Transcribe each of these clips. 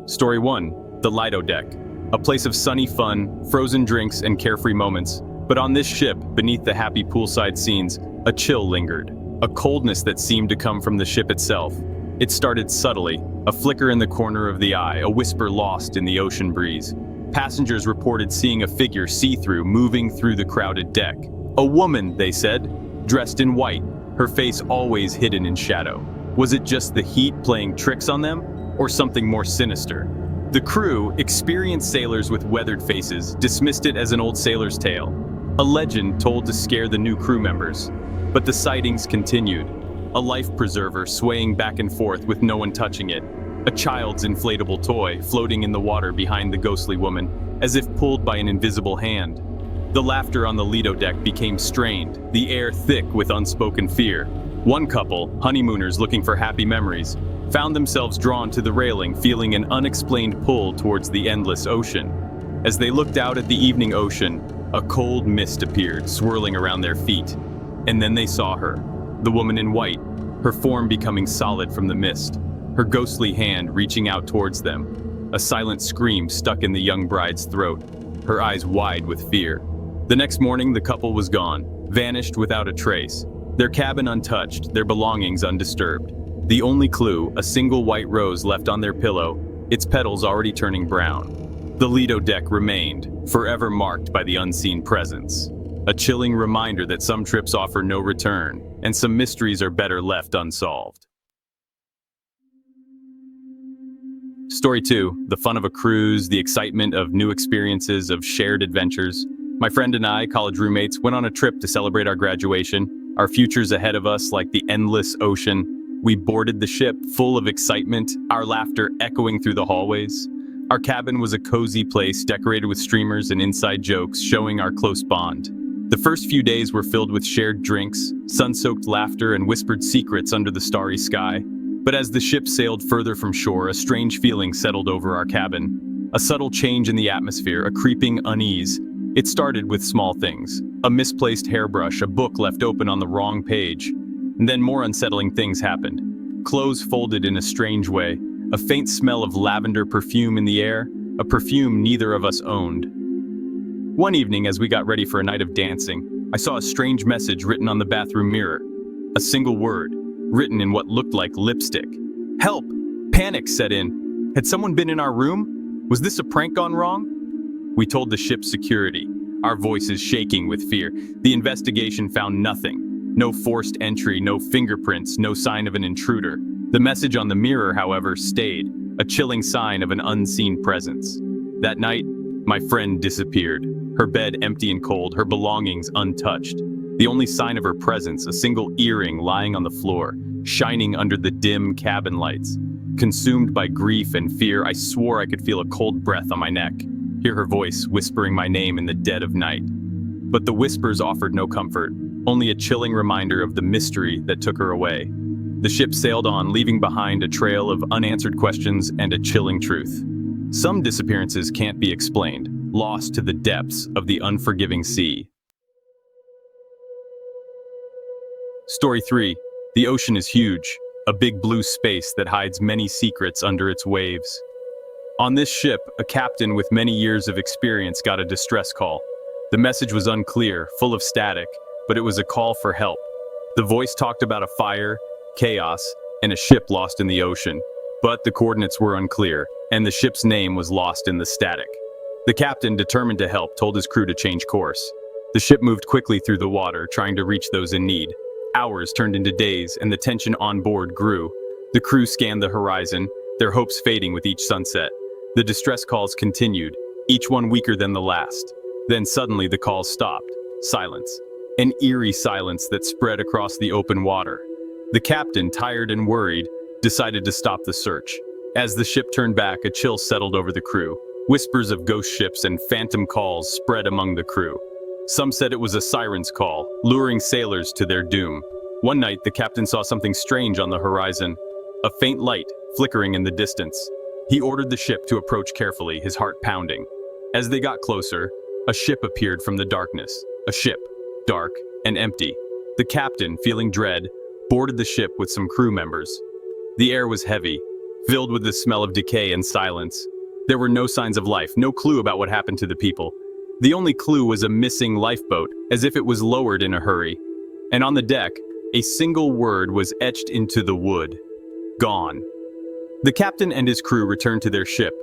Story 1. The Lido Deck. A place of sunny fun, frozen drinks, and carefree moments. But on this ship, beneath the happy poolside scenes, a chill lingered. A coldness that seemed to come from the ship itself. It started subtly, a flicker in the corner of the eye, a whisper lost in the ocean breeze. Passengers reported seeing a figure see-through moving through the crowded deck. A woman, they said, dressed in white, her face always hidden in shadow. Was it just the heat playing tricks on them, or something more sinister? The crew, experienced sailors with weathered faces, dismissed it as an old sailor's tale, a legend told to scare the new crew members. But the sightings continued. A life preserver swaying back and forth with no one touching it. A child's inflatable toy floating in the water behind the ghostly woman, as if pulled by an invisible hand. The laughter on the Lido deck became strained, the air thick with unspoken fear. One couple, honeymooners looking for happy memories, found themselves drawn to the railing, feeling an unexplained pull towards the endless ocean. As they looked out at the evening ocean, a cold mist appeared, swirling around their feet. And then they saw her, the woman in white, her form becoming solid from the mist, her ghostly hand reaching out towards them. A silent scream stuck in the young bride's throat, her eyes wide with fear. The next morning, the couple was gone, vanished without a trace. Their cabin untouched, their belongings undisturbed. The only clue, a single white rose left on their pillow, its petals already turning brown. The Lido deck remained, forever marked by the unseen presence. A chilling reminder that some trips offer no return, and some mysteries are better left unsolved. Story 2. The fun of a cruise, the excitement of new experiences, of shared adventures. My friend and I, college roommates, went on a trip to celebrate our graduation. Our futures ahead of us like the endless ocean. We boarded the ship, full of excitement, our laughter echoing through the hallways. Our cabin was a cozy place decorated with streamers and inside jokes showing our close bond. The first few days were filled with shared drinks, sun-soaked laughter, and whispered secrets under the starry sky. But as the ship sailed further from shore, a strange feeling settled over our cabin. A subtle change in the atmosphere, a creeping unease. It started with small things. A misplaced hairbrush, a book left open on the wrong page. And then more unsettling things happened. Clothes folded in a strange way, a faint smell of lavender perfume in the air, a perfume neither of us owned. One evening, as we got ready for a night of dancing, I saw a strange message written on the bathroom mirror. A single word, written in what looked like lipstick. Help! Panic set in. Had someone been in our room? Was this a prank gone wrong? We told the ship's security, our voices shaking with fear. The investigation found nothing. No forced entry, no fingerprints, no sign of an intruder. The message on the mirror, however, stayed, a chilling sign of an unseen presence. That night, my friend disappeared. Her bed empty and cold, her belongings untouched. The only sign of her presence, a single earring lying on the floor, shining under the dim cabin lights. Consumed by grief and fear, I swore I could feel a cold breath on my neck, hear her voice whispering my name in the dead of night. But the whispers offered no comfort, only a chilling reminder of the mystery that took her away. The ship sailed on, leaving behind a trail of unanswered questions and a chilling truth. Some disappearances can't be explained, lost to the depths of the unforgiving sea. Story 3. The ocean is huge, a big blue space that hides many secrets under its waves. On this ship, a captain with many years of experience got a distress call. The message was unclear, full of static, but it was a call for help. The voice talked about a fire, chaos, and a ship lost in the ocean. But the coordinates were unclear, and the ship's name was lost in the static. The captain, determined to help, told his crew to change course. The ship moved quickly through the water, trying to reach those in need. Hours turned into days, and the tension on board grew. The crew scanned the horizon, their hopes fading with each sunset. The distress calls continued, each one weaker than the last. Then suddenly the calls stopped. Silence. An eerie silence that spread across the open water. The captain, tired and worried, decided to stop the search. As the ship turned back, a chill settled over the crew. Whispers of ghost ships and phantom calls spread among the crew. Some said it was a siren's call, luring sailors to their doom. One night, the captain saw something strange on the horizon, a faint light flickering in the distance. He ordered the ship to approach carefully, his heart pounding. As they got closer, a ship appeared from the darkness. A ship, dark and empty. The captain, feeling dread, boarded the ship with some crew members. The air was heavy, filled with the smell of decay and silence. There were no signs of life, no clue about what happened to the people. The only clue was a missing lifeboat, as if it was lowered in a hurry. And on the deck, a single word was etched into the wood: gone. The captain and his crew returned to their ship,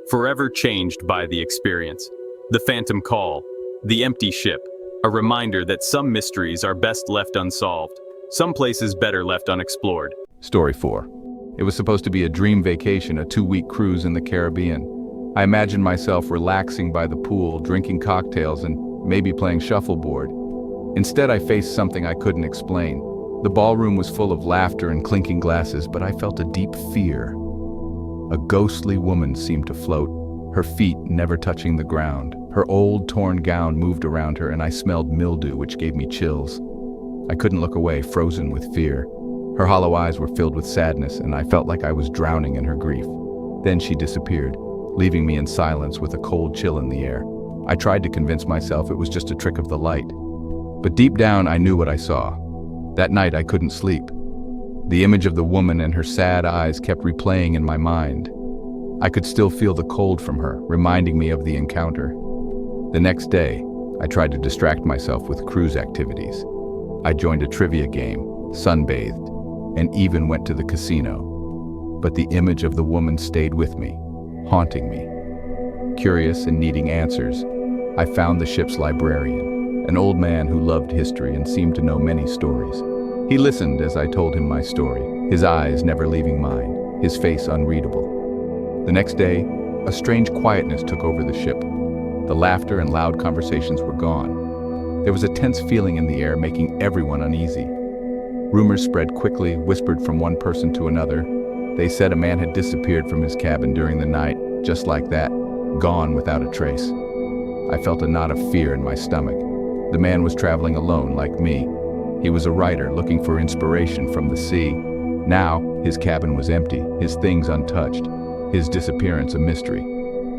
forever changed by the experience. The phantom call, the empty ship, a reminder that some mysteries are best left unsolved, some places better left unexplored. Story 4. It was supposed to be a dream vacation, a 2-week cruise in the Caribbean. I imagined myself relaxing by the pool, drinking cocktails, and maybe playing shuffleboard. Instead, I faced something I couldn't explain. The ballroom was full of laughter and clinking glasses, but I felt a deep fear. A ghostly woman seemed to float, her feet never touching the ground. Her old, torn gown moved around her, and I smelled mildew, which gave me chills. I couldn't look away, frozen with fear. Her hollow eyes were filled with sadness, and I felt like I was drowning in her grief. Then she disappeared, leaving me in silence with a cold chill in the air. I tried to convince myself it was just a trick of the light. But deep down, I knew what I saw. That night, I couldn't sleep. The image of the woman and her sad eyes kept replaying in my mind. I could still feel the cold from her, reminding me of the encounter. The next day, I tried to distract myself with cruise activities. I joined a trivia game, sunbathed, and even went to the casino. But the image of the woman stayed with me, haunting me. Curious and needing answers, I found the ship's librarian, an old man who loved history and seemed to know many stories. He listened as I told him my story, his eyes never leaving mine, his face unreadable. The next day, a strange quietness took over the ship. The laughter and loud conversations were gone. There was a tense feeling in the air, making everyone uneasy. Rumors spread quickly, whispered from one person to another. They said a man had disappeared from his cabin during the night, just like that, gone without a trace. I felt a knot of fear in my stomach. The man was traveling alone, like me. He was a writer looking for inspiration from the sea. Now, his cabin was empty, his things untouched, his disappearance a mystery.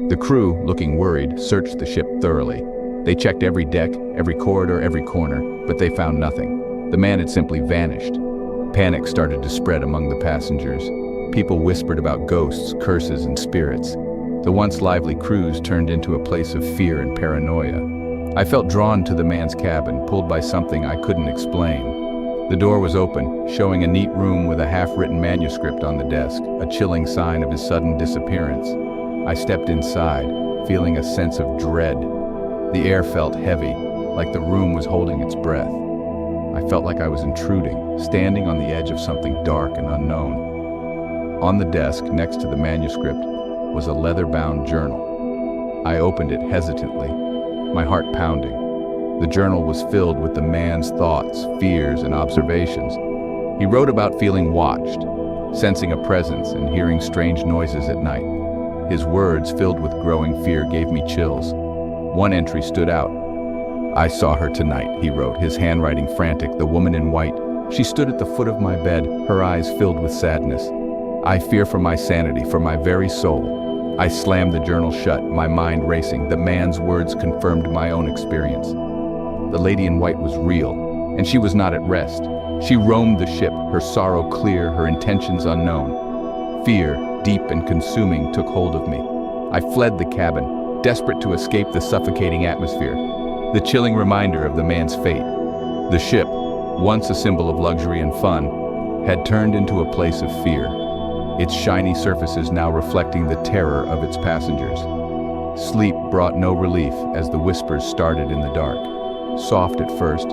The crew, looking worried, searched the ship thoroughly. They checked every deck, every corridor, every corner, but they found nothing. The man had simply vanished. Panic started to spread among the passengers. People whispered about ghosts, curses, and spirits. The once lively cruise turned into a place of fear and paranoia. I felt drawn to the man's cabin, pulled by something I couldn't explain. The door was open, showing a neat room with a half-written manuscript on the desk, a chilling sign of his sudden disappearance. I stepped inside, feeling a sense of dread. The air felt heavy, like the room was holding its breath. I felt like I was intruding, standing on the edge of something dark and unknown. On the desk, next to the manuscript, was a leather-bound journal. I opened it hesitantly, my heart pounding. The journal was filled with the man's thoughts, fears, and observations. He wrote about feeling watched, sensing a presence, and hearing strange noises at night. His words, filled with growing fear, gave me chills. One entry stood out. "I saw her tonight," he wrote, his handwriting frantic, "the woman in white. She stood at the foot of my bed, her eyes filled with sadness. I fear for my sanity, for my very soul." I slammed the journal shut, my mind racing. The man's words confirmed my own experience. The lady in white was real, and she was not at rest. She roamed the ship, her sorrow clear, her intentions unknown. Fear, deep and consuming, took hold of me. I fled the cabin, desperate to escape the suffocating atmosphere, the chilling reminder of the man's fate. The ship, once a symbol of luxury and fun, had turned into a place of fear, its shiny surfaces now reflecting the terror of its passengers. Sleep brought no relief as the whispers started in the dark. Soft at first,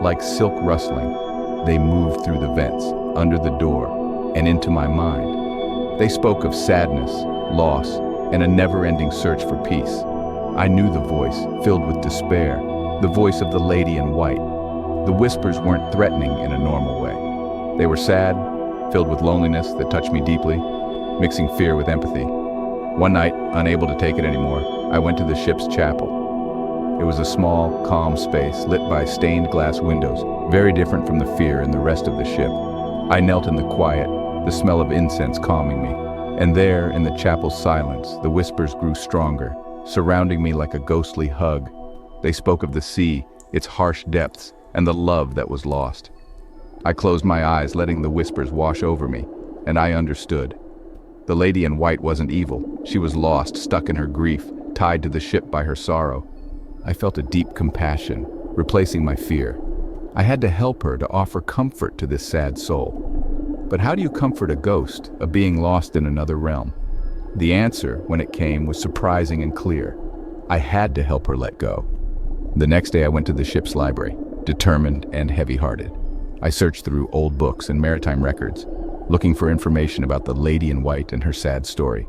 like silk rustling, they moved through the vents, under the door, and into my mind. They spoke of sadness, loss, and a never-ending search for peace. I knew the voice, filled with despair, the voice of the lady in white. The whispers weren't threatening in a normal way. They were sad, filled with loneliness that touched me deeply, mixing fear with empathy. One night, unable to take it anymore, I went to the ship's chapel. It was a small, calm space lit by stained glass windows, very different from the fear in the rest of the ship. I knelt in the quiet, the smell of incense calming me. And there, in the chapel's silence, the whispers grew stronger, surrounding me like a ghostly hug. They spoke of the sea, its harsh depths, and the love that was lost. I closed my eyes, letting the whispers wash over me, and I understood. The lady in white wasn't evil. She was lost, stuck in her grief, tied to the ship by her sorrow. I felt a deep compassion, replacing my fear. I had to help her, to offer comfort to this sad soul. But how do you comfort a ghost, a being lost in another realm? The answer, when it came, was surprising and clear. I had to help her let go. The next day I went to the ship's library, determined and heavy-hearted. I searched through old books and maritime records, looking for information about the lady in white and her sad story.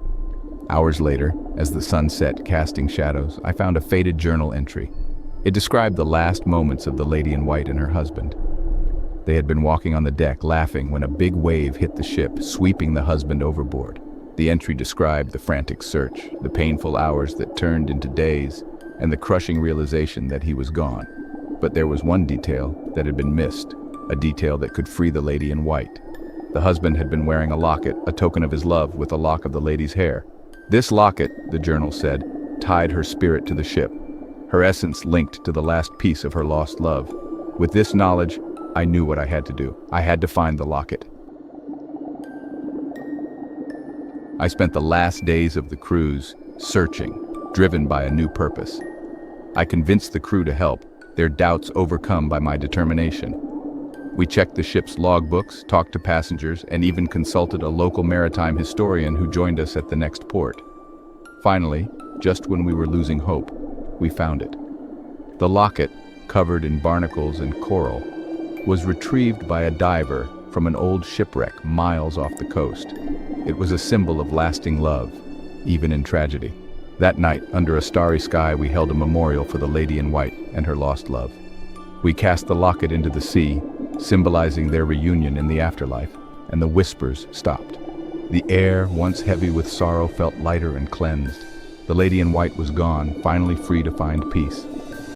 Hours later, as the sun set, casting shadows, I found a faded journal entry. It described the last moments of the lady in white and her husband. They had been walking on the deck, laughing, when a big wave hit the ship, sweeping the husband overboard. The entry described the frantic search, the painful hours that turned into days, and the crushing realization that he was gone. But there was one detail that had been missed, a detail that could free the lady in white. The husband had been wearing a locket, a token of his love, with a lock of the lady's hair. This locket, the journal said, tied her spirit to the ship, her essence linked to the last piece of her lost love. With this knowledge, I knew what I had to do. I had to find the locket. I spent the last days of the cruise searching, driven by a new purpose. I convinced the crew to help, their doubts overcome by my determination. We checked the ship's logbooks, talked to passengers, and even consulted a local maritime historian who joined us at the next port. Finally, just when we were losing hope, we found it. The locket, covered in barnacles and coral, was retrieved by a diver from an old shipwreck miles off the coast. It was a symbol of lasting love, even in tragedy. That night, under a starry sky, we held a memorial for the lady in white and her lost love. We cast the locket into the sea, symbolizing their reunion in the afterlife, and the whispers stopped. The air, once heavy with sorrow, felt lighter and cleansed. The lady in white was gone, finally free to find peace.